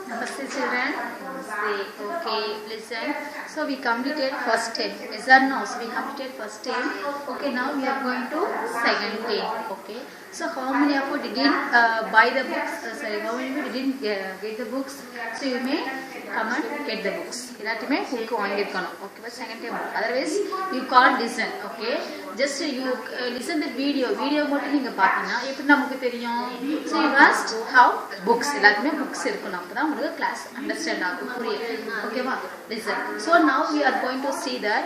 Namaste children. Namaste. Okay, listen. So we completed first 10. Yes or no? So we completed first 10. Okay, now we are going to second 10. Okay. So how many of you didn't buy the books? Sorry, how many of you didn't get the books? So you may come and get the books. எல்லாத்துமே book வாங்கிருக்கணும். Okay, but second time. Otherwise you can't listen. Okay. Just you listen the video. Video மட்டும் நீங்க பார்த்தீங்கன்னா எப்படி நமக்கு தெரியும்? So you must have books. எல்லாத்துமே books இருக்கணும். அப்பதான் உங்களுக்கு class understand ஆகும். புரியும். ஓகேவா? Listen. So now we are going to see that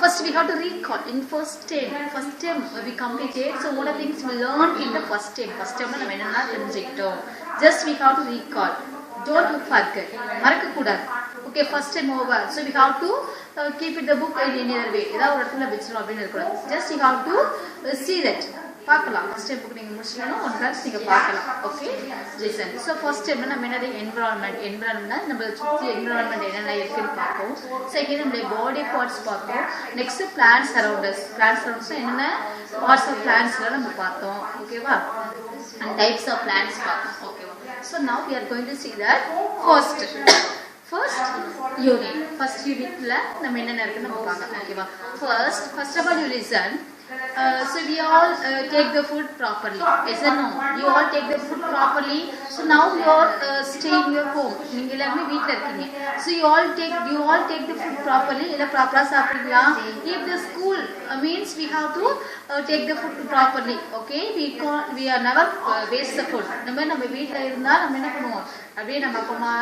first we have to recall in first term we completed. So what are things we learned in the first term நம்ம என்னென்ன தெரிஞ்சிட்டோம். Just we have to recall. Don't look forget. மறக்க கூடாது. Okay, first time over. So we have to keep it the book in any other way. ஏதாவது ஒரு இடத்துல வெச்சிரணும் அப்படினு இருக்கக்கூடாது. Just you have to see that. பார்க்கலாம். first time book நீங்க முடிச்சீங்கன்னா one class நீங்க பார்க்கலாம். Okay? Listen. So first time நம்ம என்னது environment நம்ம சுத்தி environment என்னென்ன இருக்குன்னு பார்ப்போம். Second நம்ம body parts பார்ப்போம். Next plants around us. Plants around us என்னென்ன parts of plants நம்ம பார்த்தோம். ஓகேவா? And types of plants பார்த்தோம். ஓகேவா? So now we are going to see that first unit la நம்ம என்னென்ன இருக்குன்னு நம்ம பார்க்கலாம். ஓகேவா? First of all you listen. So we all take the food properly. Yes or no? You all take the food properly. So now you are staying in your home. நீங்க எல்லாரும் வீட்ல இருக்கீங்க. So you all take the food properly. இல்ல ப்ராப்பரா சாப்பிடுறீங்களா? If the school means we have to take the food properly. Okay? We are never waste the food. நம்ம வீட்ல இருந்தா நம்ம என்ன பண்ணுவோம்? அப்படியே நம்ம அப்பமா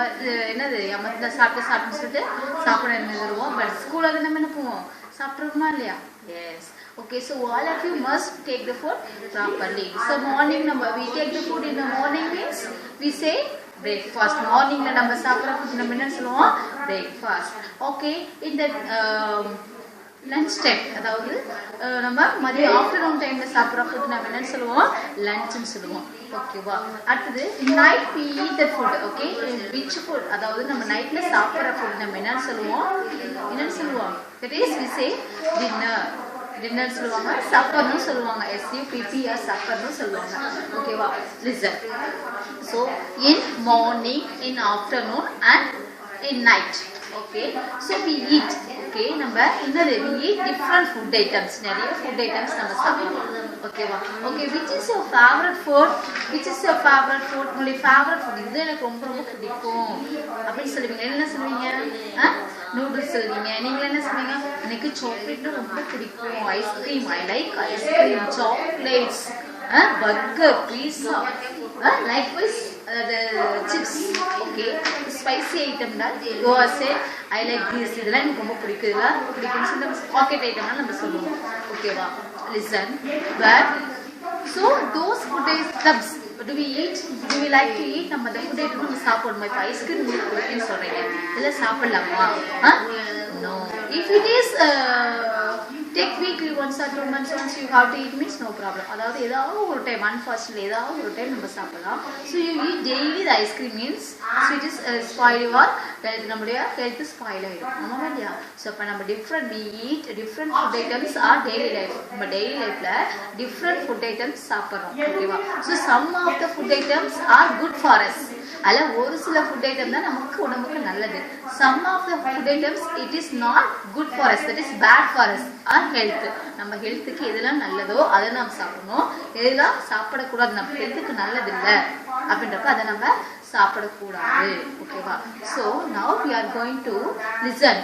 என்னது அம்மா சாப்பிட்டு சொல்லிட்டு சாப்பிட நிறுத்துவோம். பட் ஸ்கூல்ல நம்ம என்ன பண்ணுவோம்? சாப்பிடுறோமா இல்லையா? Yes. Okay, so all of you must take the food properly. So morning we take the food in the morning means we say breakfast. Morning la நம்ம சாப்பிடுற food நம்ம என்ன சொல்லுவோம்? Breakfast. Okay, in the lunch time அதாவது நம்ம மதிய afternoon time ல சாப்பிடுற food நம்ம என்ன சொல்லுவோம்? lunch னு சொல்லுவோம். ஓகேவா? அடுத்து night we eat the food. Okay, which food? அதாவது நம்ம நைட்ல சாப்பிடுற food நம்ம என்ன சொல்லுவோம்? That is we say dinner சொல்லுவாங்க, supperனு சொல்லுவாங்க. SUPPR supperனு சொல்லுவாங்க. ஓகேவா? Listen. So in morning, in afternoon and in night. Okay, so we eat. Okay, நம்ம என்னது we eat different food items. நிறைய food items நம்ம சாப்பிடுவோம். ஓகேவா? Okay, which is your favorite food? உங்களுடைய favorite food இது எனக்கு ரொம்ப பிடிக்கும் அப்படி சொல்லுவீங்க. என்ன சொல்லுவீங்க? நூடுல்ஸ் சொல்லுவீங்க. நீங்க என்ன சொல்லுவீங்க? எனக்கு சாக்லேட் ரொம்ப பிடிக்கும். Ice cream, I like ice cream, chocolates, burger, pizza, likewise the chips. Okay, spicy item da go say I like this. இதெல்லாம் எனக்கு ரொம்ப பிடிக்கும்னு சொல்லி பாக்கெட் ஐட்டம்னா நம்ம சொல்லுவோம். ஓகேவா? Listen. But so those food items do we eat? Do we like to eat? நம்ம அந்த food item நம்ம சாப்பிடுவோம். இப்ப ஐஸ்கிரீம் உங்களுக்கு பிடிக்கும்னு சொல்றீங்க. இல்ல சாப்பிடலாமா? No. If it is take weekly once or 2 months once you have to eat means no problem. அதாவது ஏதாவது ஒரு டைம் unfortunately ஏதாவது ஒரு டைம் நம்ம சாப்பிடலாம். So you eat daily the ice cream means so it is spoil your health. நம்மளுடைய health spoil ஆயிடும். ஆமாவா இல்லையா? So அப்ப நம்ம we eat different food items are daily life. நம்ம daily lifeல different food items சாப்பிடுறோம். ஓகேவா? So some of the food items are good for us. அல்ல ஒரு சில food item தான் நமக்கு உடம்புக்கு நல்லது. Some of the food items it is not good for us, that is bad for us, our health. நம்ம ஹெல்த்துக்கு எதெல்லாம் நல்லதோ அதை நாம் சாப்பிடணும். எதெல்லாம் சாப்பிடக்கூடாது நம்ம ஹெல்த்துக்கு நல்லது இல்லை அப்படின்றப்ப அதை நம்ம சாப்பிடக்கூடாது. ஓகேவா? So now we are going to listen.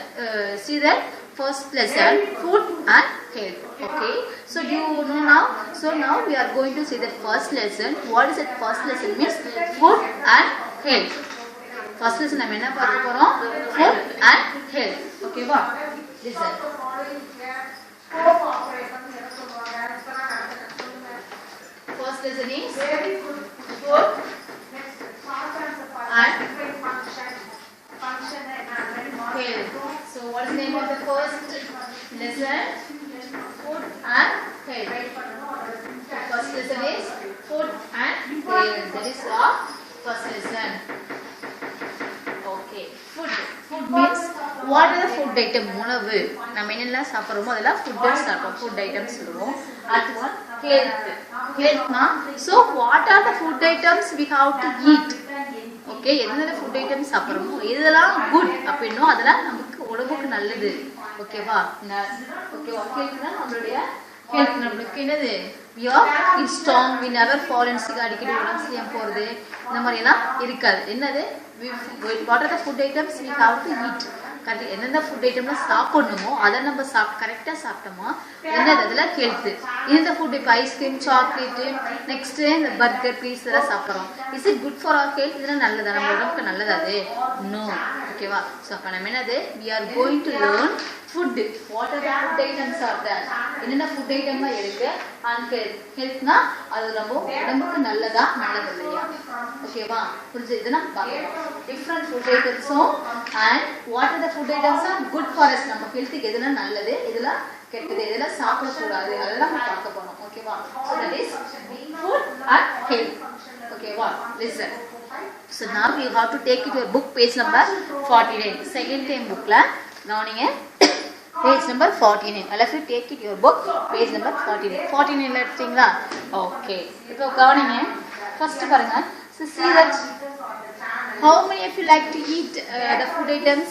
See that first lesson, food and health. Okay, so do you know now? So now we are going to see the first lesson. What is that first lesson means? Food and health. First lesson நம்ம என்ன பார்க்க போறோம்? Food and health. Okay வா? Listen. First lesson is food and health. So what is the name of the first lesson? Food and health. First lesson is food and health. That is our first lesson. Okay. Food means what are the food item? உணவு. நம்ம என்னெல்லாம் சாப்பிடுறோமோ அதெல்லாம் food items சொல்லுவோம். அடுத்து one health. Health na. So what are the food items we have to eat? Okay எந்தெந்த food item சாப்பிட்றோமோ இதெல்லாம் good அப்படின்னோ அதெல்லாம் நமக்கு உடம்புக்கு நல்லது ஓகேவா ஓகேவா கேக்குதா நம்மளுடைய ஹெல்த் நம்மளுக்கு என்னது we are strong we never fall and sick அடிக்கடி உடம்பு சரியாம போறது இந்த மாதிரி எல்லாம் இருக்காது என்னது what are the food items we have to eat என்னென்ன ஃபுட் ஐட்டம்லாம் சாப்பிடணுமோ அதை நம்ம கரெக்டாக சாப்பிட்டோமோ என்னது அதில் ஹெல்த்து இந்த ஃபுட் இப்போ ஐஸ்கிரீம் சாக்லேட்டு நெக்ஸ்ட்டு இந்த பர்கர் பீஸ் இதெல்லாம் சாப்பிட்றோம் is it good for our health இதெல்லாம் நல்லதா நம்ம உடம்புக்கு நல்லதா அது நோ ஓகேவா ஸோ அப்போ நம்ம என்னது we are going to learn food what are the food items are there என்னென்ன ஃபுட் ஐட்டம்லாம் இருக்கு அண்ட் ஹெல்த்னா அது நம்ம உடம்புக்கு நல்லதா நல்லது இல்லையா ஓகேவா புரிஞ்சு இதெல்லாம் பார்க்கலாம் டிஃப்ரெண்ட் ஃபுட் ஐட்டம்ஸும் and what are the food items are good for us நம்ம ஹெல்த்துக்கு எதுலாம் நல்லது இதெல்லாம் கெட்டது இதெல்லாம் சாப்பிடக்கூடாது அதெல்லாம் நம்ம பார்க்க போறோம் ஓகேவா so that is food and health ஓகேவா listen so now you have to take it your book page number 49 second time bookல கவனிங்க page number 49 I'll have to take it your book page number 49 ல எடுத்தீங்களா okay இப்போ கவனிங்க first பாருங்க so see that how many of you like to eat the food items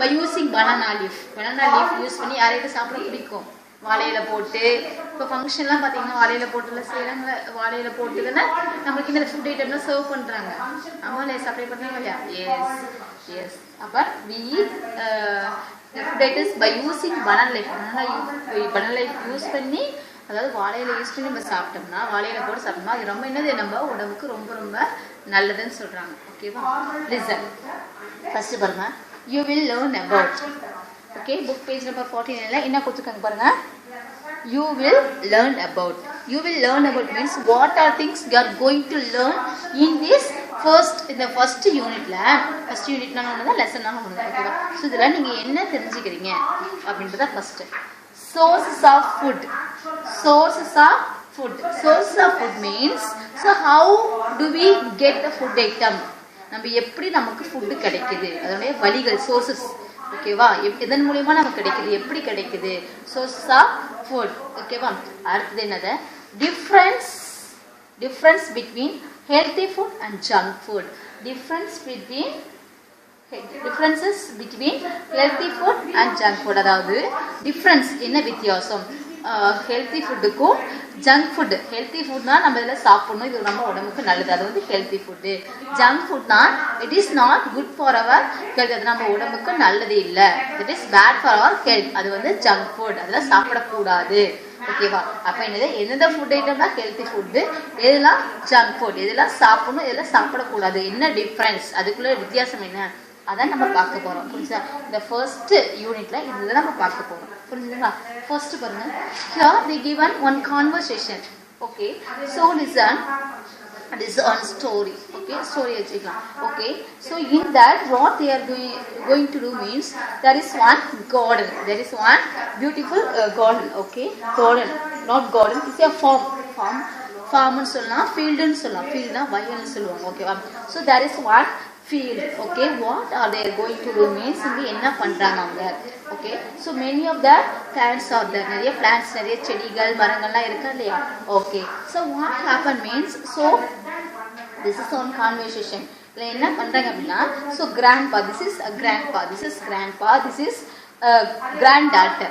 by using banana leaf use பண்ணி யாரையும் சாப்பிட பிடிக்கும் வாழையில போட்டு இப்போ ஃபங்க்ஷன்லாம் பார்த்தீங்கன்னா வாழையில போட்டுல செய்கிறாங்க வாழையில போட்டு தானே நம்மளுக்கு இந்த ஃபுட் ஐட்டம்லாம் சர்வ் பண்ணுறாங்க ஆமாம் சப்ளை பண்ணுறாங்க இல்லையா எஸ் அப்போ we eat the food items by using banana leaf use பண்ணி அதாவது வாழையில யூஸ் பண்ணி நம்ம சாப்பிட்டோம்னா வாழையில போட்டு சாப்பிட்டோம்னா அது ரொம்ப என்னது நம்ம உடம்புக்கு ரொம்ப ரொம்ப நல்லதுன்னு சொல்கிறாங்க ஓகேவா லிசன் ஃபர்ஸ்ட் பாருங்க you will learn about okay book page number 49 ல என்ன கொடுத்திருக்காங்க பாருங்க you will learn about means what are things you are going to learn in this in the first unit னா ஒண்ணுதான் lesson னா ஒண்ணுதான் ஓகேவா சோ இதெல்லாம் நீங்க என்ன தெரிஞ்சுக்கிறீங்க அப்படின்றத first sources of food means so how do we get the food item நம்ம எப்படி நமக்கு ஃபுட் கிடைக்குது அதோட வழிகள் சோர்சஸ் ஓகேவா இதன் மூலமா நமக்கு கிடைக்குது எப்படி கிடைக்குது சோர்சஸ் ஆஃப் ஃபுட் ஓகேவா அடுத்து என்னது difference between healthy food and junk food differences between healthy food and junk food அதாவது டிஃபரன்ஸ் என்ன வித்தியாசம் ஹெல்த்தி ஃபுட்டுக்கும் ஜங்க் ஃபுட் ஹெல்த்தி ஃபுட்னா நம்ம இதில் சாப்பிடணும் இது நம்ம உடம்புக்கு நல்லது அது வந்து ஹெல்த்தி ஃபுட்டு ஜங்க் ஃபுட்னா it is not good for our health அது நம்ம உடம்புக்கு நல்லது இல்லை it is bad for our health அது வந்து ஜங்க் ஃபுட் அதெல்லாம் சாப்பிடக்கூடாது ஓகேவா அப்போ என்னது எந்தெந்த ஃபுட் ஐட்டம்னா ஹெல்த்தி ஃபுட்டு எதெல்லாம் ஜங்க் ஃபுட் எதெல்லாம் சாப்பிடணும் எதெல்லாம் சாப்பிடக்கூடாது என்ன டிஃப்ரென்ஸ் அதுக்குள்ள வித்தியாசம் என்ன அதான் நம்ம பார்க்க போறோம் புரிஞ்சா இந்த ஃபர்ஸ்ட் யூனிட்ல இதுதான் நம்ம பார்க்க போறோம் புரிஞ்சுங்களா ஃபர்ஸ்ட் பாருங்க here they given one conversation okay so listen this is on story okay story வச்சுக்கலாம் okay so in that what they are going to do means there is one beautiful garden okay garden not garden it's a farm னு சொல்லலாம் field னு சொல்லலாம் field னா வயல்னு சொல்லுவாங்க ஓகேவா so there is one field okay what are they going to do means இங்க என்ன பண்றாங்க அவங்க okay so many of the plants are there நிறைய plants நிறைய செடிகள் மரங்கள்லாம் இருக்கா இல்லையா okay so what happen means so this is on conversation இல்ல என்ன பண்றாங்க அப்படினா so this is grandpa this is granddaughter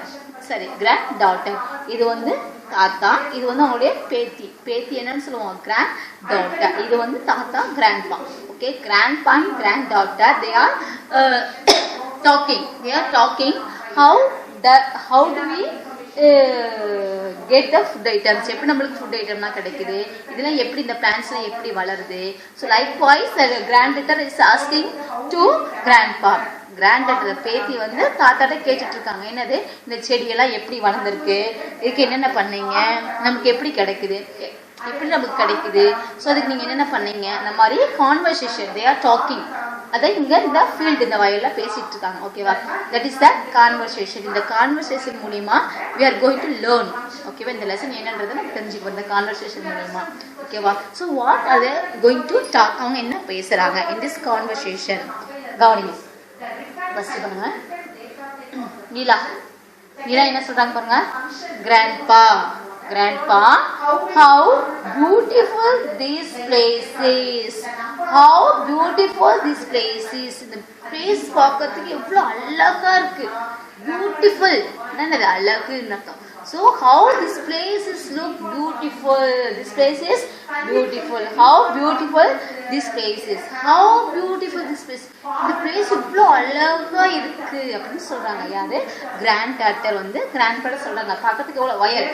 சரி granddaughter இது வந்து தாத்தா இது வந்து அவங்களுடைய பேத்தி என்னன்னு சொல்லுவோம் granddaughter இது வந்து தாத்தா grandpa okay grandpa and granddaughter they are talking how do we get the food items எப்படி நமக்கு food itemனா கிடைக்குது இதெல்லாம் எப்படி இந்த plants எப்படி வளருது so likewise the granddaughter is asking to grandpa granddaughter பேத்தி வந்து தாத்தாட்ட கேட்டுட்டு இருக்காங்க என்னது இந்த செடி எல்லாம் எப்படி வளர்ந்திருக்கு இதுக்கு என்னென்ன பண்ணீங்க நமக்கு எப்படி கிடைக்குது சோ அதுக்கு நீங்க என்னென்ன பண்ணீங்க இந்த மாதிரி கான்வர்சேஷன் they are talking அத இங்க இந்த ஃபீல்ட் இந்த வயல்ல பேசிட்டு இருக்காங்க ஓகேவா that is the conversation இந்த கான்வர்சேஷன் மூலமா we are going to learn ஓகேவா இந்த லெசன் என்னன்றதை நம்ம தெரிஞ்சுக்கணும் இந்த கான்வர்சேஷன் மூலமா ஓகேவா so what are they going to talk அவங்க என்ன பேசுறாங்க in this conversation கவனிங்க ஃபர்ஸ்ட் பாருங்க நீலா என்ன சொல்றாங்க பாருங்க grandpa Grandpa, how beautiful this place is. How beautiful this place is. இந்த place பார்க்கிறதுக்கு எவ்வளவு அழகா இருக்கு. Beautiful. என்னது அழகுன்னு அர்த்தம். So how this place is look beautiful. This place is beautiful. How beautiful this place is. How beautiful this place. இந்த place இவ்வளோ அழகா இருக்கு அப்படின்னு சொல்றாங்க. யாரு? கிராண்ட் டாட்டர் வந்து கிராண்ட் டாட்டர் சொல்றாங்க. பார்க்கறதுக்கு எவ்வளோ வயல்.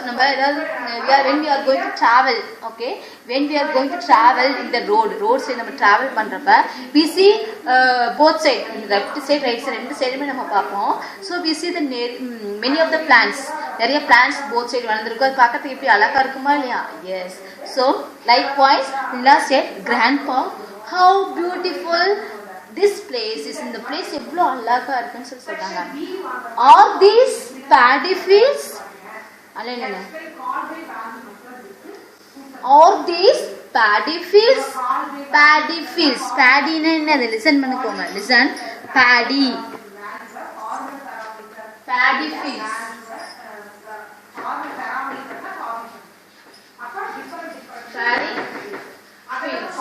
நம்ம ஏதாவது when we are going to travel, okay, when we are going to travel in the road side நம்ம travel பண்றப்ப we see both side, left side right side ரெண்டு சைடுமே நம்ம பார்ப்போம். So we see the many of the plants, நிறைய plants both side வளர்ந்துருக்கு. அது பார்க்கறதுக்கு எப்படி அழகா இருக்குமா இல்லையா? Yes. So likewise Nila said, Grandpa, how beautiful this place is. In the place எவ்வளோ அழகா இருக்குன்னு சொல்லி சொல்றாங்க. Are these paddy fields? அல்ல Are these paddy fields? Paddy fields. Paddy என்னது? Listen பண்ணிக்கோங்க. Listen. Paddy. Paddy fields. Paddy fields.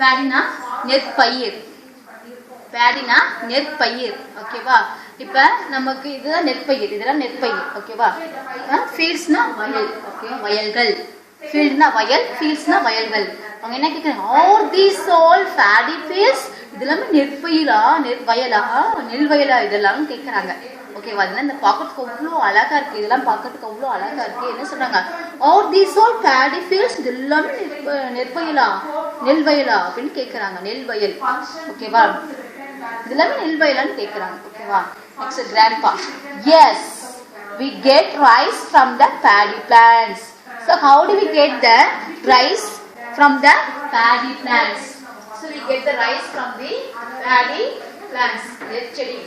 Paddy na நெற்பயிர். பேடினா நெற்பயிர். ஓகேவா? இப்ப நமக்கு இதுதான் நெற்பயிர், இதெல்லாம் நெற்பயிர். ஓகேவா? ஃபீல்ட்ஸ்னா வயல். ஓகே, வயல்கள். ஃபீல்ட்னா வயல், ஃபீல்ட்ஸ்னா வயல்கள். அவங்க என்ன கேக்குறாங்க? All these all Bedi fields. இதெல்லாம் நெற்பயிரா, வயலா, நெல் வயலா இதெல்லாம் கேக்குறாங்க. ஓகேவா? அதனால இந்த பார்க்கறதுக்கு அவ்வளோ அழகா இருக்கு. இதெல்லாம் பார்க்கறதுக்கு அவ்வளோ அழகா இருக்கு. என்ன சொல்றாங்க? All these all Bedi fields. இதெல்லாம் நெற்பயிலா, நெல் வயலா அப்படின்னு கேக்குறாங்க. நெல் வயல். ஓகேவா? இதெல்லாம் நெல் வயலான்னு கேக்குறாங்க. ஓகேவா? Next grandpa, yes, we get rice from the paddy plants. So how do we get the rice from the paddy plants? So we get the rice from the paddy plants. நெற்செடி,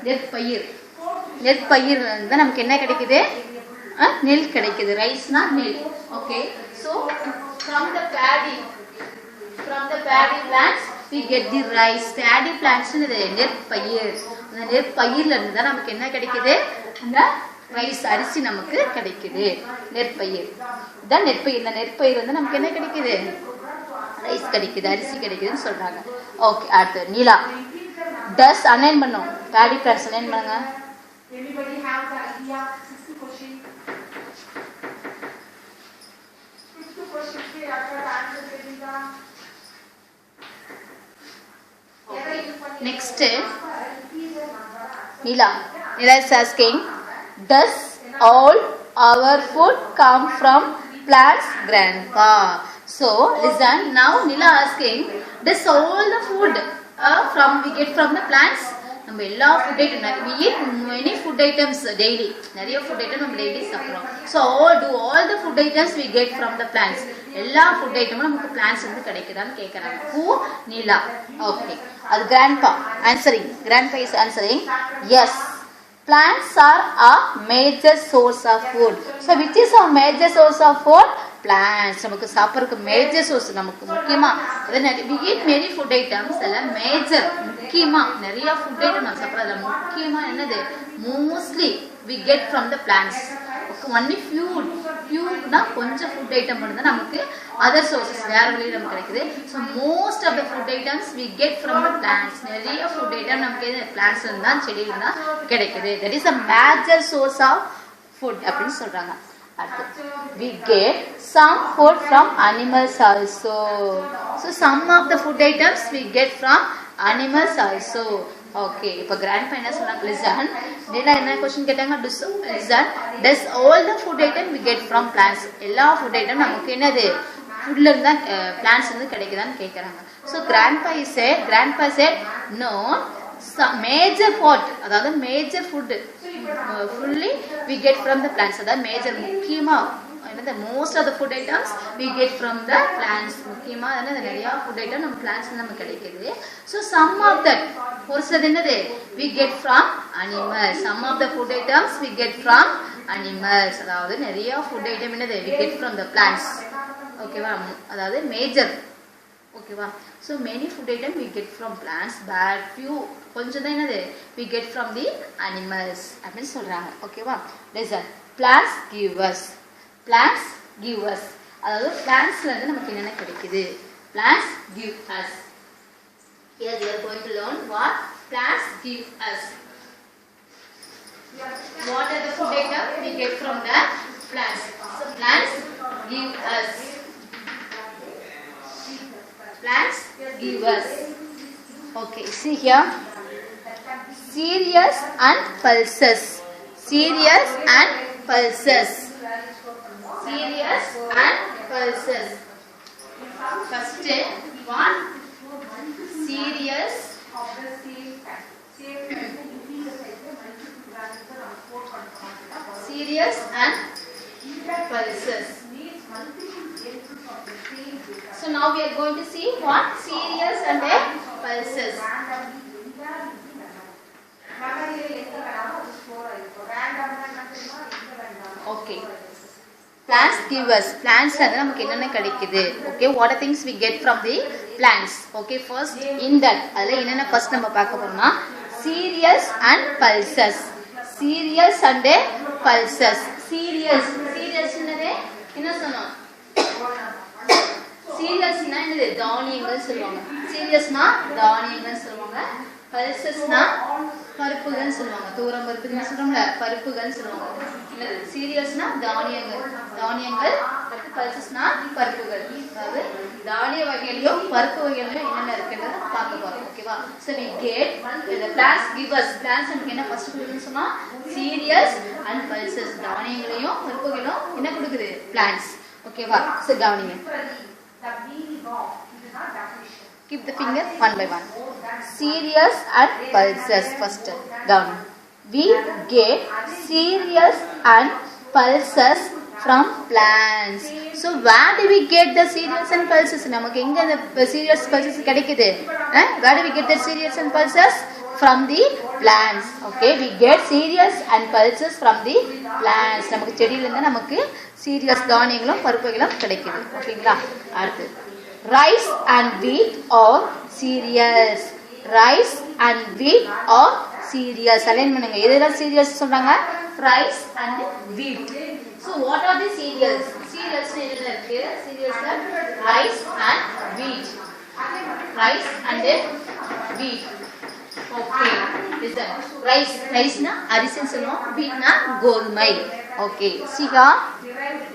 நெற்பயிர். நெற்பயிர் வந்து நமக்கு என்ன கிடைக்குது? நெல் கிடைக்குது. ரைஸ்னா நெல். Okay, so from the paddy plants we get the rice. Paddy plants நெற்பயிர். அந்த நெற்பயிர்ல இருந்து தான் நமக்கு என்ன கிடைக்குது? அந்த ரைஸ், அரிசி நமக்கு கிடைக்குது. நெற்பயிர் இதான் நெற்பயிர். இந்த நெற்பயிர் வந்து நமக்கு என்ன கிடைக்குது? ரைஸ் கிடைக்குது, அரிசி கிடைக்குதுன்னு சொல்றாங்க. ஓகே, அடுத்து நீலா. டஸ் அலைன் பண்ணோம். பேடி பிளான்ட்ஸ் அலைன் பண்ணுங்க. Anybody have the idea? 60 question. 50 question के आपका आंसर दे दीजिएगा. Next, Neela is asking, does all our food come from plants, Grandpa? So listen, now Neela asking, does all the food we get from the plants? நம்ம எல்லா food item, we eat many food items daily. நிறைய food item நம்ம daily சாப்பிடுறோம். So all the food items we get from the plants. எல்லா food ஐட்டமும் நமக்கு plants இருந்து கிடைக்குதான்னு கேக்குறாங்க. Who? Neela. Okay. அது Grandpa answering. Grandpa is answering, yes. Plants are a major source of food. So which is our major source of food? Plants. நமக்கு சாப்பிடுறதுக்கு major source, நமக்கு முக்கியமா we eat many food items. எல்லாம் major, முக்கியமா நிறைய food item நம்ம சாப்பிடுறதுல முக்கியமா என்னது? Mostly we get from the plants. only few-னா கொஞ்சம் ஃபுட் ஐட்டம் மட்டும் தான் நமக்கு அதர் சோர்சஸ் வேற வழியில நமக்கு கிடைக்குது. So most of the food items we get from the plants. நிறைய ஃபுட் ஐட்டம் நமக்கு பிளான்ட்ஸ்ல இருந்தா, செடியில இருந்தா கிடைக்குது. That is a major source of food அப்படின்னு சொல்றாங்க. We get some food from animals also. So some of the food items we get from animals also. Okay, இப்போ grandpa என்ன சொன்னாங்க? Listen, நீலா என்ன क्वेश्चन கேட்டாங்க? Listen, does all the food item we get from plants? எல்லா food item நமக்கு என்னது? ஃபுட்ல இருந்தா, plants இருந்து கிடைக்குதான்னு கேக்குறாங்க. So grandpa said no, some major food, அதாவது major food fully we get from the plants. அதாவது major, முக்கியமா the most of the food items we get from the plants. முக்கியமா நிறைய food item நம்ம plants நமக்கு கிடைக்குது. So some of that ஒரு சிலது என்னது? we get from animals. Some of the food items we get from animals. அதாவது நிறைய food item என்னது? we get from the plants. ஓகேவா? அதாவது major Okay va? So many food items we get from plants, but few கொஞ்சம் தான் என்னது we get from the animals அப்படின்னு சொல்றாங்க. ஓகேவா? Listen. Plants give us. அதாவது பிளான்ட்ஸ்ல இருந்து நமக்கு என்னென்ன கிடைக்குது? Plants give us. Here we are going to learn what plants give us. What are the food items we get from the plants? So plants give us. Plants give us. Okay, see here. Cereals and pulses. Cereals and pulses. Cereals and pulses. First one. Cereals. Cereals and pulses. So now we are going to see what cereals and pulses. Okay. Plants give us. Plants are நமக்கு என்னென்ன கிடைக்குது? Okay, what are things we get from the plants? Okay, first in that அதுல என்னென்ன first நம்ம பார்க்க போறோம்னா cereals and pulses. Cereals and pulses. Cereals என்னது? என்ன சொன்னோம்? Cerealsனா என்னது? தானியங்கள் சொல்லுவாங்க. Cerealsனா தானியங்கள் சொல்லுவாங்க. Pulsesனா பருப்புகள் சொல்லுவாங்க. தூரம் பருப்பு என்ன சொல்றோம்ல? பருப்புகள் சொல்லுவாங்க. என்னது? Cerealsனா தானியங்கள் pulsesனா பருப்புகள். அதாவது தானிய வகையிலயும் பருப்பு வகையிலயும் என்னென்ன இருக்குன்னு பார்க்க போறோம். ஓகேவா? So we get the plants give us. Plants நமக்கு என்ன ஃபர்ஸ்ட் கொடுக்குதுன்னு சொன்னா cereals and pulses. தானியங்களையும் பருப்புகளையும் என்ன கொடுக்குது? Plants. ஓகேவா? So கவனிங்க. Keep the finger one by one. Cereals and pulses. First down. We get cereals and pulses from plants. So where do we get the cereals and pulses? நமக்கு எங்க அந்த cereals pulses கிடைக்குது? Where do we get the cereals and pulses? From the plants. Okay, we get cereals and pulses from the plants. நமக்கு செடியில இருந்து நமக்கு cereals தானியங்களும் பருப்புகளும் கிடைக்குது. ஓகேங்களா? அடுத்து rice and wheat or cereals. Rice and wheat or cereals. Align பண்ணுங்க. எதெல்லாம் cereals சொல்றாங்க? Rice and wheat. So what are the cereals? Cereals என்ன இருக்கு? Cereals rice and wheat. Rice and wheat. Okay. Listen. Rice na அரிசின்னு சொல்லுவோம். wheat na கோதுமை. Okay. See here.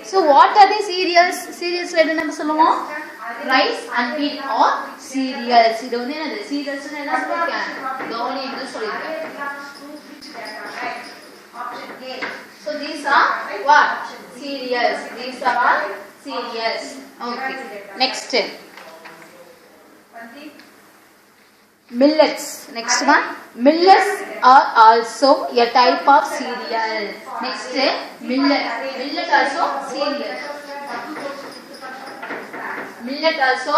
So what are the cereals? Cereals என்ன நம்ம சொல்லுவோம்? Rice and wheat or cereals. இது வந்து என்னது? Cereals என்ன சொல்லிருக்கேன்? தானியங்கள் சொல்லிருக்கேன். So these are what? Cereals. These are cereals. Okay. Next. Millets. Next one. Millets are also a type of cereal. Next. Millet. Millet also cereal. Millet also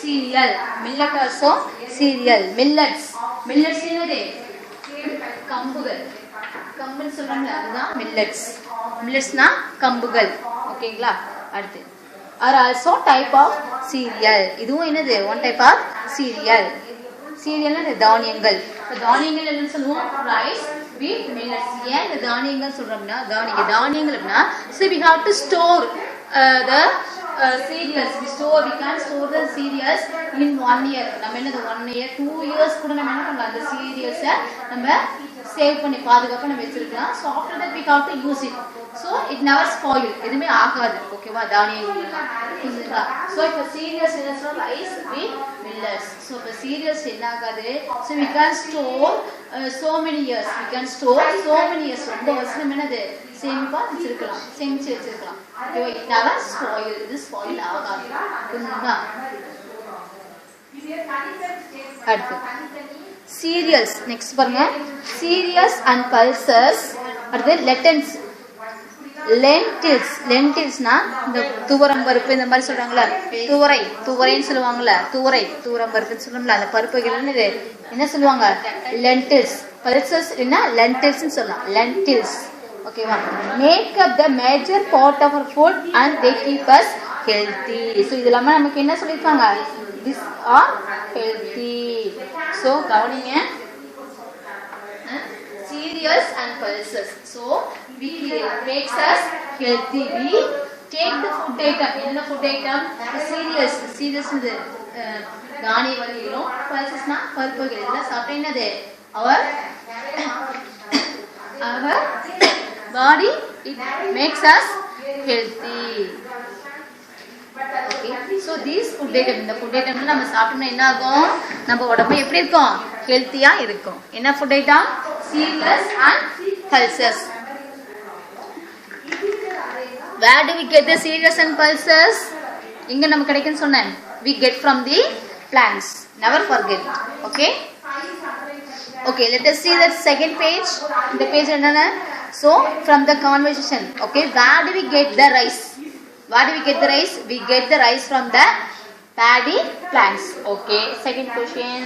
cereal. Millet also cereal. Millets. Millets என்னது? கம்புகள். கம்புன்னு சொல்றாங்க அதுதான் millets. Milletsனா கம்புகள். ஓகேங்களா? அடுத்து are also type of cereal. இதுவும் என்னது? one type of cereal. cerealனா தானியங்கள். தானியங்கள் என்னன்னு சொல்லுவோம்? rice, wheat, millets. ஏன் இந்த தானியங்கள் சொல்றோம்னா தானியங்கள் அப்படின்னா so we have to store the cereals. We can store the cereals in 1 year. நம்ம என்னது 1 year 2 years கூட நம்ம என்ன பண்ணலாம்? அந்த cereals நம்ம சேவ் பண்ணி பாதுகாப்பா நம்ம வச்சிருக்கலாம். So after that we have to use it. So it never spoil. எதுமே ஆகாது. ஓகேவா? தானியங்கள் புரியுதுங்களா? So இப்போ cereals என்ன சொல்றோம்? rice, wheat, millets. So இப்போ cereals என்ன ஆகாது? So we can store so many years. We can store so many years. ரொம்ப வருஷம் நம்ம என்னது சேமிப்பா வச்சிருக்கலாம். சேமிச்சு வச்சிருக்கலாம். ஓகேவா? it never spoil. இது spoil ஆகாது. புரியுதுங்களா? அடுத்து cereals. Next பாருங்க. cereals and pulses அடுத்து lentils. இந்த துவரம் பருப்பு இந்த மாதிரி சொல்றாங்கல்ல, துவரைன்னு சொல்லுவாங்கல்ல, துவரம் பருப்புன்னு சொல்லுவாங்கல்ல, அந்த பருப்புகள் என்ன சொல்லுவாங்க? lentils. pulses என்ன? lentils சொல்லலாம். lentils. ஓகேவா? make up the major part of our food and they keep us healthy. So இதெல்லாம் நமக்கு என்ன சொல்லிருக்காங்க? These are healthy. So கவனிங்க, cereals and pulses. So we makes us healthy. We take the food item. என்ன food item? The cereals. Cereals இந்த தானிய வகைகளும், pulses னா பருப்பு வகைகள். இதெல்லாம் சாப்பிட்டா என்னது? Our body, it makes us healthy. Okay, so these food item, இந்த food item நம்ம சாப்பிட்டோம்னா என்ன ஆகும்? நம்ம உடம்பு எப்படி இருக்கும்? ஹெல்த்தியா இருக்கும். என்ன food item? Cereals and pulses. Where do we get the cereals and pulses? இங்க நமக்கு கிடைக்கும்னு சொன்னேன். We get from the plants. Never forget. Okay? Okay, let us see that second page. The page என்னன்னா, so from the conversation. Okay, where do we get the rice? Where do we get the rice? We get the rice from the paddy plants. Okay, second question.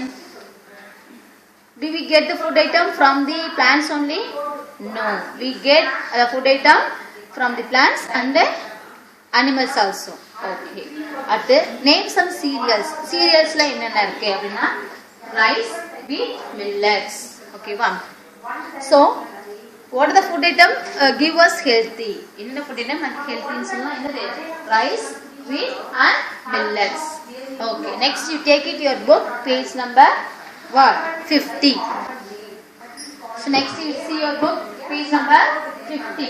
Do we get the food item from the plants only? No, we get the food item from the plants and the animals also. Okay, அடுத்து name some cereals. Cereals ல என்னென்ன இருக்கு அப்படின்னா rice, wheat, millets. Okay, one. So what are the food item give us healthy? என்ன food item நமக்கு healthy சொன்னா என்னது? Rice, wheat and millets. Okay, next you take it your book, page number what? 50. So next you see your book, page number 50.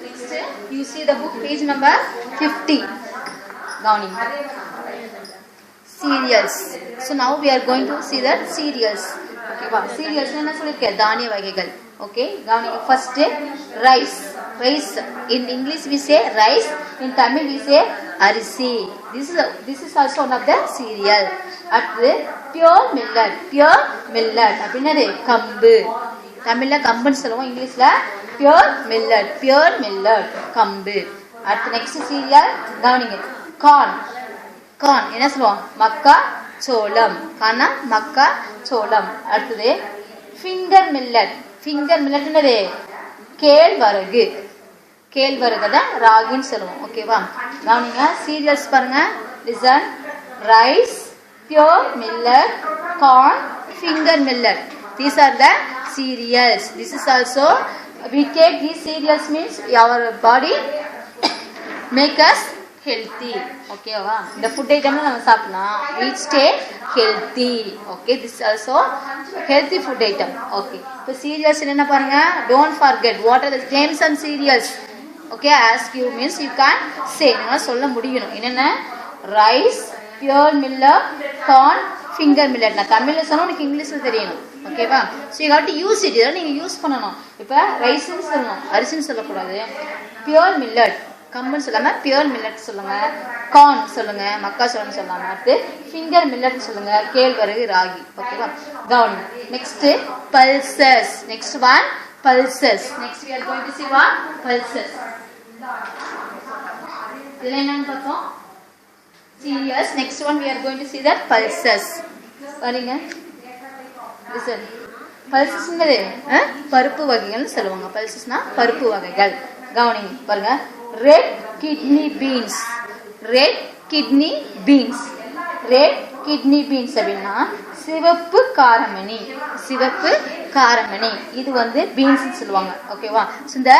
Next you see the book, page number 50. Gowning. Cereals. So now we are going to see that cereals. Okay, wow. Cereals என்ன சொல்லிருக்கேன்? தானிய வகைகள். Okay, gowning. First rice. Rice. In English we say rice. In Tamil we say arisi. This is also one of the cereal. அடுத்து pure millet. Pure millet. அப்படின்னா கம்பு. தமிழ்ல கம்புன்னு சொல்லுவோம், இங்கிலீஷ்ல pure millet. Pure millet. கம்பு. அடுத்து next cereal கவனிங்க. corn. corn என்ன சொல்லுவோம்? மக்கா சோளம். கானா மக்கா சோளம். அடுத்தது finger millet. finger millet என்னது? கேழ்வரகு. கேழ்வரகு தான் ராகின்னு சொல்லுவோம். ஓகேவா? கவனிங்க, சீரியல்ஸ் பாருங்க. Listen. Rice, pure millet, corn, finger millet. These are the cereals. This is also, we take these cereals means our body make us healthy. Okay va? The food item நம்ம சாப்பிடலாம். We stay healthy. Okay, this is also healthy food item. Okay, இப்போ cereals என்ன பாருங்க. Don't forget what are the names and cereals. Okay, ask you means you can say. நீங்க சொல்ல முடியணும். என்னென்ன? rice, pure millet, corn, finger millet. நான் தமிழ்ல சொன்னா உங்களுக்கு இங்கிலீஷ்ல தெரியணும். ஓகேவா? so you have to use it. இத நீங்க யூஸ் பண்ணனும். இப்போ ரைஸ்னு சொல்லணும், அரிசின்னு சொல்ல கூடாது. pure millet கம்புன்னு சொல்லாம pure millet சொல்லுங்க. corn சொல்லுங்க, மக்காச்சோளம் சொல்லாம. அடுத்து finger millet சொல்லுங்க, கேழ்வரகு, ராகி. ஓகேவா? Gown. Next pulses. next one pulses. next we are going to see what? pulses. இதெல்லாம் என்னன்னு பார்த்தோம்? cereals. next one we are going to see that pulses. பாருங்க. listen. pulses என்னது? பருப்பு வகைகள்னு சொல்லுவாங்க. pulsesனா பருப்பு வகைகள். கவனிங்க பாருங்க. red kidney beans. red kidney beans. red kidney beans அப்படின்னா சிவப்பு காரமணி. சிவப்பு காரமணி இது வந்து பீன்ஸ்னு சொல்லுவாங்க. ஓகேவா? ஸோ இந்த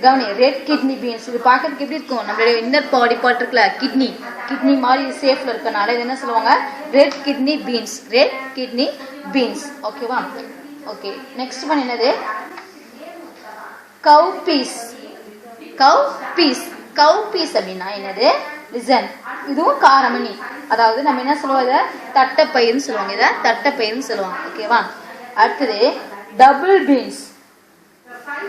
கவனி ரெட் கிட்னி பீன்ஸ் இது பார்க்கறதுக்கு எப்படி இருக்கும்? நம்மளுடைய இன்னர் பாடி பார்ட் இருக்குல்ல, கிட்னி கிட்னி மாதிரி சேஃப்ல இருக்கனால இது என்ன சொல்லுவாங்க? Red kidney beans. Red kidney beans. ஓகேவா? ஓகே, நெக்ஸ்ட் ஒன் என்னது? கவ் பீஸ். கவ் பீஸ். கவ் பீஸ் அப்படின்னா என்னது? லிசன். இதுவும் காரமணி. அதாவது நம்ம என்ன சொல்லுவோம்? தட்டைப்பயிர்னு சொல்லுவாங்க. இதை தட்டைப்பயிர்னு சொல்லுவாங்க. ஓகேவா? அடுத்தது double beans.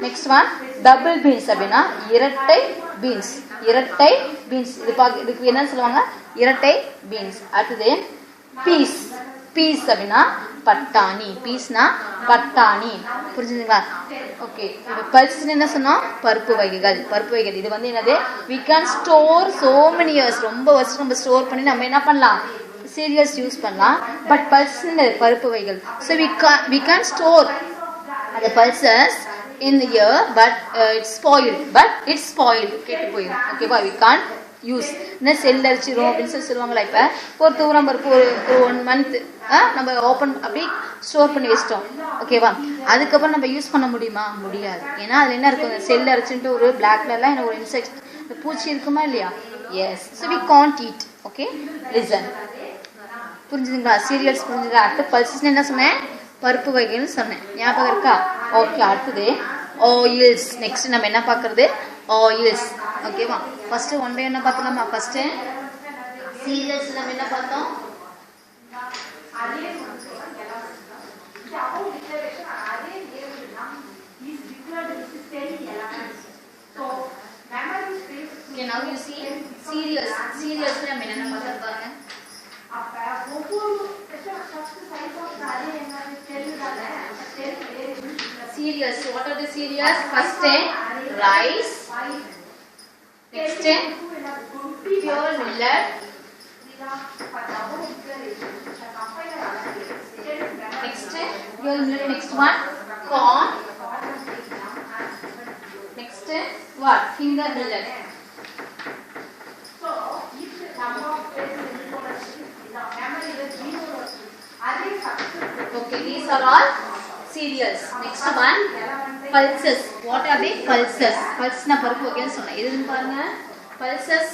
Next one double beans அப்படின்னா இரட்டை பீன்ஸ். இரட்டை பீன்ஸ் இது இதுக்கு என்ன சொல்லுவாங்க? இரட்டை பீன்ஸ். அடுத்தது பீஸ். பீஸ் அப்படின்னா பட்டாணி. பீஸ்னா பட்டாணி. புரிஞ்சுதுங்களா? ஓகே, இப்போ பல்சஸ் என்ன சொன்னோம்? பருப்பு வகைகள். பருப்பு வகைகள் இது வந்து என்னது? we can store so many years. ரொம்ப வருஷம் நம்ம ஸ்டோர் பண்ணி நம்ம என்ன பண்ணலாம்? cereals யூஸ் பண்ணலாம். பட் பல்சஸ் பருப்பு வகைகள். so we can store the pulses in the year, but it's spoiled. But it's spoiled. கெட்டு போயிடும். ஓகேவா? we can't use. என்ன செல் அரிச்சிரும் அப்படின்னு சொல்லி சொல்லுவாங்களா? இப்போ ஒரு தூரம் பருப்பு ஒரு 1 month நம்ம ஓப்பன் அப்படி ஸ்டோர் பண்ணி வச்சிட்டோம். ஓகேவா? அதுக்கப்புறம் நம்ம யூஸ் பண்ண முடியுமா? முடியாது. ஏன்னா அதில் என்ன இருக்கும்? செல் அரிச்சுட்டு ஒரு பிளாக் கலர்லாம் எனக்கு ஒரு இன்செக்ட் பூச்சி இருக்குமா இல்லையா? Yes. So we can't eat. Okay, listen. புரிஞ்சுதுங்களா? சீரியல்ஸ் புரிஞ்சுதா? அடுத்து பல்சஸ்ன்னு என்ன சொன்னேன்? பருப்பு வகைன்னு சொன்னேன். ஞாபகம் இருக்கா? ஓகே. அடுத்தது ஆயில்ஸ். நெக்ஸ்ட் நம்ம என்ன பார்க்கறது? ஆயில்ஸ். ஓகேவா? ஃபர்ஸ்ட் ஒன் பை ஒன்னா பார்த்துலாமா? ஃபர்ஸ்ட் சீரியல்ஸ் நம்ம என்ன பார்த்தோம்? Okay, now you see cereals. Cereals நம்ம என்ன பார்த்தோம் பாருங்க. அப்ப ஒவ்வொரு ஃபர்ஸ்ட் சைஸ் ஆஃப் அதே என்ன தெரியுதானே? Cereals. What are the cereals? First rice. Next pure millet. Next pure millet. Next one corn. Next what? Finger millet. So if the number of okay, these are all cereals. Next one pulses. What are they? Pulses. Pulse na பருப்பு வகைன்னு சொன்னேன். இதுன்னு பாருங்க. Pulses.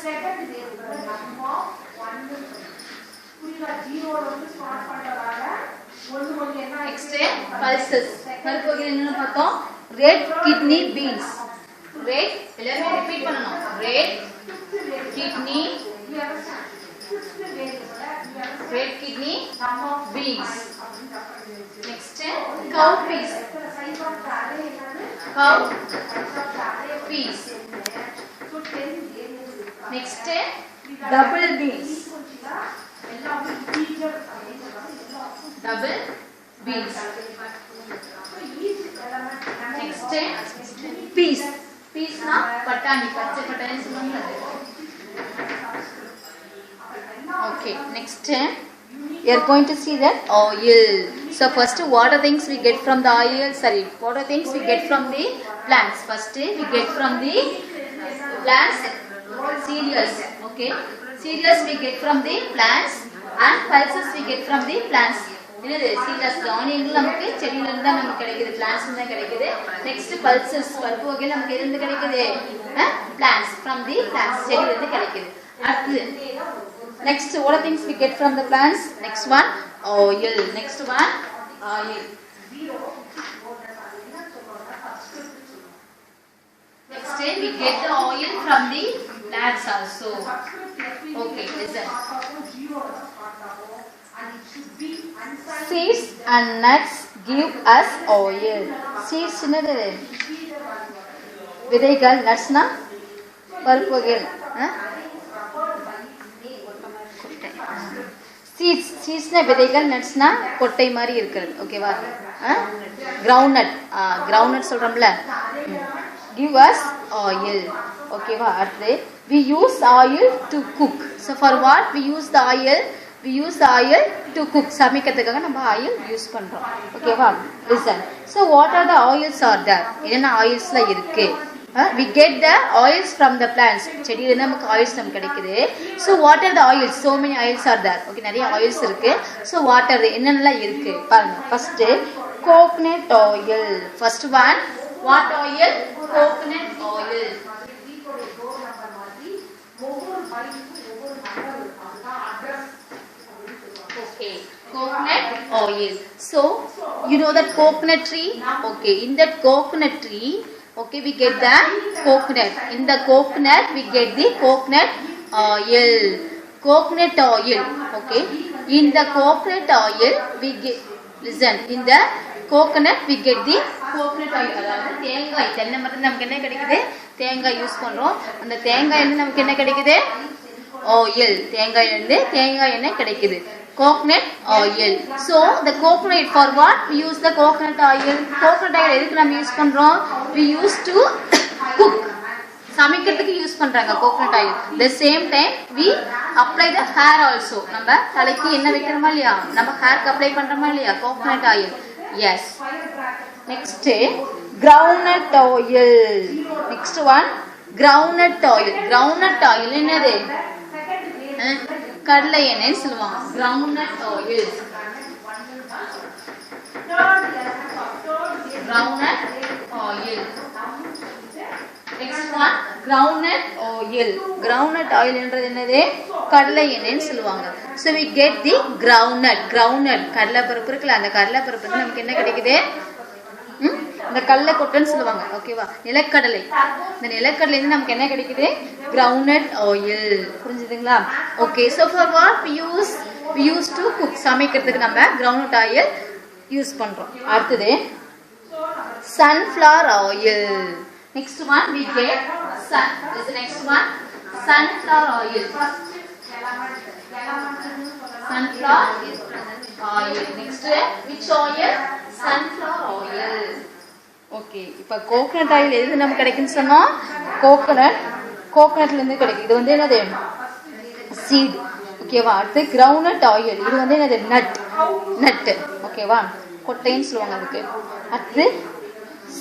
Next pulses. பருப்பு வகையில் என்னன்னு பார்த்தோம்? Red kidney beans. Red எல்லாமே repeat பண்ணனும். Red kidney beans. Next cowpeas. Cowpeas. Next double beans. Double beans. Next peas. Peas na patani. Pacha patani சொல்லுவாங்க. Okay, next we are going to see that oil. So first, what are things we get from the oil? Sorry, what are things we get from the plants? First we get from the plants cereals. Okay, cereals we get from the plants and pulses we get from the plants. என்னது? cereals தானியங்கள் நமக்கு செடியில இருந்து தான் நமக்கு கிடைக்குது, plants இருந்து தான் கிடைக்குது. Next pulses பருப்பு வகையில நமக்கு எதிலிருந்து கிடைக்குது? Plants, from the plants, செடியில இருந்து கிடைக்குது. அடுத்து next what are things we get from the plants? Next one oil. Next one oil. Next we get the oil from the plants also. Okay, listen. Seeds and nuts give us oil. Seeds என்னது? விதைகள். nutsனா பருப்பு வகைகள். seeds. seedsனா விதைகள், nutsனா கொட்டை மாதிரி இருக்குது. ஓகேவா? groundnut. groundnut சொல்றோம்ல. give us oil. ஓகேவா? அடுத்து we use oil to cook. So for what we use the oil? We use the oil to cook. சமைக்கிறதுக்காக நம்ம ஆயில் யூஸ் பண்றோம். ஓகேவா? listen. So what are the oils are there? என்னென்ன ஆயில்ஸ்ல இருக்கு? We get the oils from the plants. செடியில நமக்கு oils நமக்கு கிடைக்குது. So what are the oils? So many oils are there. Okay, நிறைய ஆயில்ஸ் இருக்கு. So what are they? என்னென்னலாம் இருக்கு பாருங்க. First coconut oil. First one what oil? Coconut oil. Okay, coconut oil. So you know that coconut tree? Okay, in that coconut tree, okay, we get the coconut. In the coconut we get the coconut oil. Coconut oil. Okay, in the coconut oil we get, listen, in the coconut we get the coconut oil. அதாவது தேங்காய். தென்னை மரத்துல நமக்கு என்ன கிடைக்குது? தேங்காய் use பண்றோம். அந்த தேங்காயில நமக்கு என்ன கிடைக்குது? oil. தேங்காயில இருந்து தேங்காய் எண்ணெய் கிடைக்குது. coconut oil. So the coconut, for what we use the coconut oil? coconut oil எதுக்கு நம்ம யூஸ் பண்றோம்? We use to cook. சமைக்கிறதுக்கு யூஸ் பண்றாங்க coconut oil. The same time we apply the hair also. நம்ம தலைக்கு என்ன வைக்கிறோமா இல்லையா? நம்ம ஹேர்க்கு அப்ளை பண்றோமா இல்லையா? coconut oil. Yes. Next groundnut oil. Next one groundnut oil. Groundnut oil என்னது? கடலை எண்ணெய் சொல்லுவாங்க. Groundnut oil. Groundnut oil. Next one groundnut oil. Groundnut oil என்றது என்னது? கடலை எண்ணெய்னு சொல்லுவாங்க. So we get the groundnut. Groundnut கடலை பருப்பு இருக்குல்ல, அந்த கடலை பருப்புல நமக்கு என்ன கிடைக்குது? இந்த கடலை கொட்டைன்னு சொல்லுவாங்க. ஓகேவா? நிலக்கடலை. இந்த நிலக்கடலைல இருந்து நமக்கு என்ன கிடைக்குது? groundnut oil. புரிஞ்சுதுங்களா? Okay, so for what we use to cook. சமைக்கிறதுக்கு நம்ம groundnut oil யூஸ் பண்றோம். அடுத்து sunflower oil. Next one we get this is next one sunflower oil. Sunflower oil. Next which oil? Sunflower oil. Okay, இப்போ coconut oil எது நமக்கு கிடைக்குன்னு சொன்னோம்? coconutல இருந்து கிடைக்கும். இது வந்து என்னது? seed. ஓகேவா? அடுத்து groundnut oil. இது வந்து என்னது? nut. ஓகேவா? கொட்டைன்னு சொல்லுவாங்க அதுக்கு. அடுத்து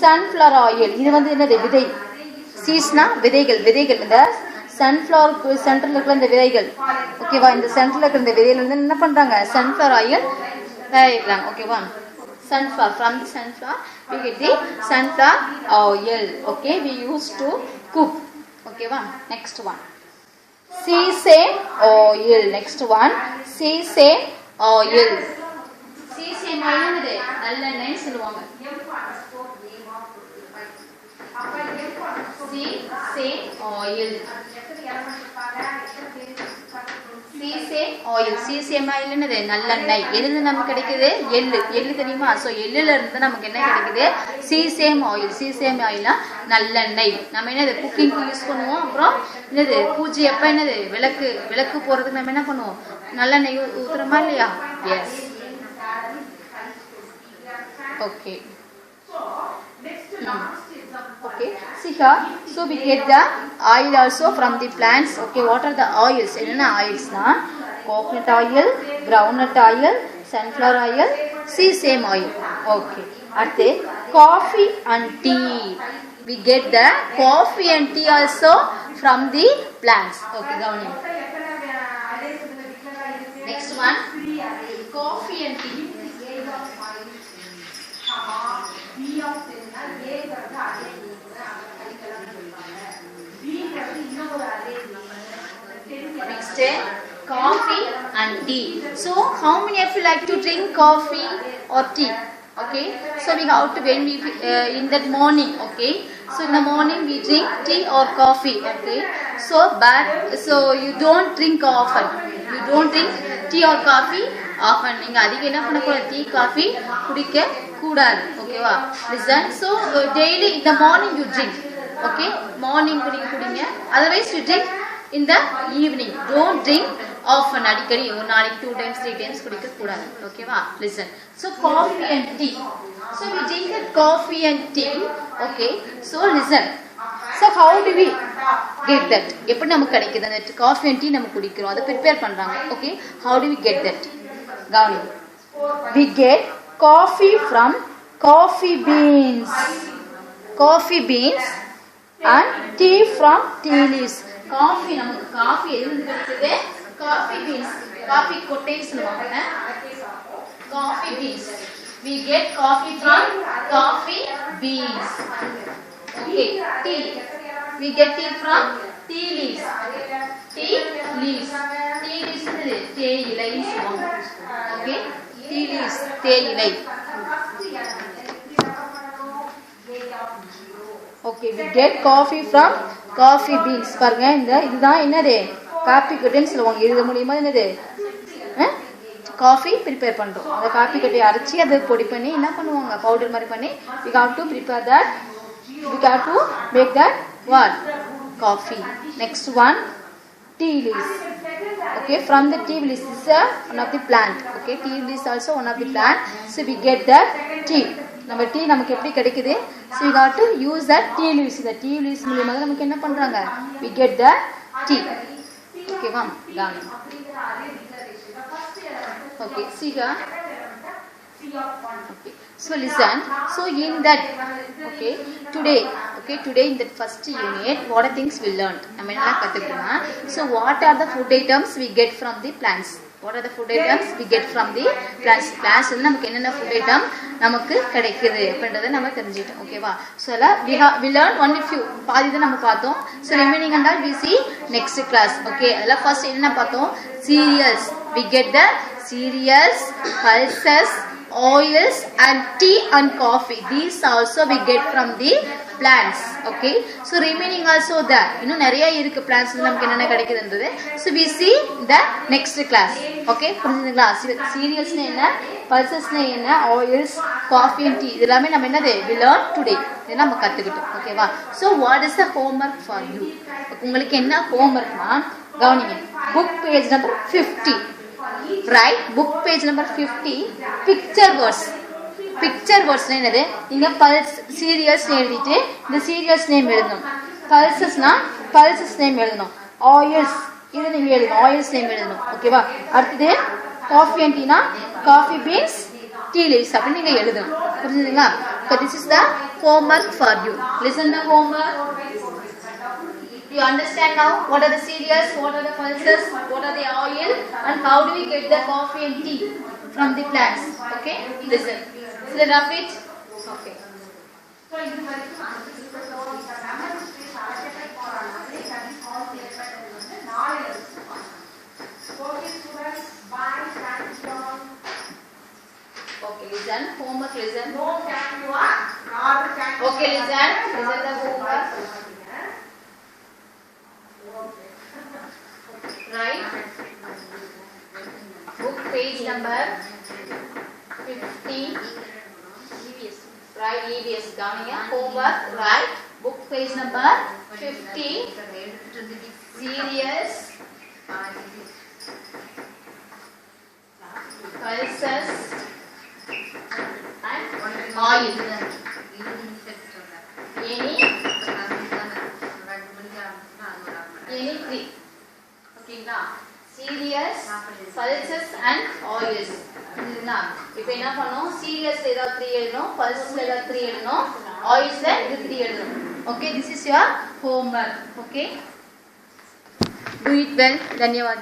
sunflower oil. இது வந்து என்னது? விதை. சீஸ்னா விதைகள். இந்த sunflower சென்டர்ல இருக்கிற இந்த விதைகள். ஓகேவா? இந்த சென்டர்ல இருக்கிற இந்த விதையில இருந்து என்ன பண்றாங்க? sunflower oil தயாரிக்கிறாங்க. ஓகேவா? sunflower, from the sunflower we get the sunflower oil. Okay, we use to cook. ஓகேவா? next one sesame oil. next one sesame oil. sesame oil என்னது? நல்லெண்ணெய் சொல்லுவாங்க. sesame oil. sesame oil. sesame oil என்னது? நல்லெண்ணெய். எதிலிருந்து நமக்கு கிடைக்குது? எள்ளு தெரியுமா? சோ எள்ளுல இருந்து நமக்கு என்ன கிடைக்குது? sesame oil. sesame oilனா நல்லெண்ணெய். நம்ம என்னது? குக்கிங்க்கு யூஸ் பண்ணுவோம். அப்புறம் என்னது? பூஜை அப்ப என்னது? விளக்கு போறதுக்கு நம்ம என்ன பண்ணுவோம்? நல்லெண்ணெய் ஊத்துறோமா இல்லையா? S. Okay. Okay, see here, so we get the oil also from the plants. Okay, what are the oils? என்னென்ன oils na? coconut oil, groundnut oil, sunflower oil, sesame oil. Okay, அடுத்து coffee and tea. We get the coffee and tea also from the plants. Okay, கவனி. Next one coffee and tea. Next coffee and tea. So how many of you like to drink coffee or tea? Okay, so we have to when we in that morning. Okay, so in the morning we drink tea or coffee. Okay, so you don't drink often. You don't drink tea or coffee often. நீங்க அதிகம் என்ன பண்ண கூடாது? Tea coffee குடிக்க கூடாது. ஓகேவா? listen, so daily in the morning you drink. Okay, morning குடிங்க. Otherwise you drink in the evening. Don't drink often. அடிக்கடி ஒரு நாளைக்கு 2 times 3 times குடிக்க கூடாது. ஓகேவா? listen, so coffee and tea. So we drink coffee and tea. Okay, so listen, so how do we get that? எப்படி நமக்கு கிடைக்குது அந்த coffee and tea நம்ம குடிக்கிறோம்? அதை prepare பண்றாங்க. Okay, how do we get that? கவனி. We get coffee from coffee beans and tea from tea leaves. Coffee நமக்கு காஃபி எதிலிருந்து கிடைக்குது? coffee beans. காஃபி கொட்டைன்னு சொல்லுவாங்க. coffee beans. We get coffee from coffee beans. Okay, tea. We get tea from tea leaves. Tea leaves is தேயிலைன்னு சொல்லுவாங்க. Okay, tea leaves தேயிலை. Okay, we get coffee from coffee beans. பாருங்க, இதுதான் என்னது? Coffee கொட்டைன்னு சொல்லுவாங்க. இது மூலமா என்னது? காஃபி ப்ரிப்பேர் பண்றோம். அந்த காபி கொட்டையை அரைச்சி அதை பொடி பண்ணி என்ன பண்ணுவாங்க? பவுடர் மாதிரி பண்ணி we have to prepare that. We have to make that what? Coffee. Next one tea leaves. Okay, from the tea leaves, this is one of the plant. Okay, tea leaves also one of the plant. So we get that tea. நம்ம tea நமக்கு எப்படி கிடைக்குது? So we got to use that tea leaves. இந்த tea leaves மூலமா நமக்கு என்ன பண்றாங்க? We get the tea. Okay, ma'am, done. Okay, see here. Okay. So listen. So in that, today in that first unit, what are things we learned? So what are the food items we get from the plants? What are the food items we get from the plants? Plants வந்து நமக்கு என்னென்ன food item நமக்கு கிடைக்குது அப்படின்றதை நம்ம தெரிஞ்சிட்டோம். ஓகேவா? So we learned only few. பாதி தான் நம்ம பார்த்தோம். So remaining and all we see next class. Okay. அதல first என்ன பார்த்தோம்? Cereals. We get the cereals, pulses, oils and tea and coffee. These also we get from the plants. Okay. So remaining also there. இன்னும் நிறைய இருக்கு plants நமக்கு என்னென்ன கிடைக்குதுன்றது. So we see the next class. Okay. புரிஞ்சுதுங்களா? Cereals னா என்ன? Pulses னா என்ன? Oils, coffee and tea. இதெல்லாம் நம்ம என்னது? We learn today. இத நம்ம கத்துக்கிட்டோம். ஓகேவா? So what is the homework for you? உங்களுக்கு என்ன homeworkனா கவனிங்க. Book page number 50. Right, book page number 50, picture words. Picture words na enadhu? Inga pulse cereals nu eludite the cereals name eludum. Pulses na pulses name eludum. Oils idu neenga eludum. Oils name eludum. Okay va? Aduthe coffee and tea na coffee beans, tea leaves appdi neenga eludum. Purinjudunga? So this is the homework for you. Listen the homework. You understand now what are the cereals, what are the pulses, what are the oil, and how do we get the coffee and tea from the plants? Okay, listen. Is it rapid? Okay. Okay, listen. Homework, listen. Okay, listen. Listen the homework. Right, book page number 50, right, EVS, homework, right, book page number 50, cereals, pulses and oil, any three. Cereals, pulses and oils. இப்போ என்ன பண்ணோம்? Cereals ஏதாவது 3 எழுதணும், pulses ஏதாவது 3 எழுதணும், oils ல இது 3 எழுதணும். Okay, this is your homework. Okay, do it well. धन्यवाद.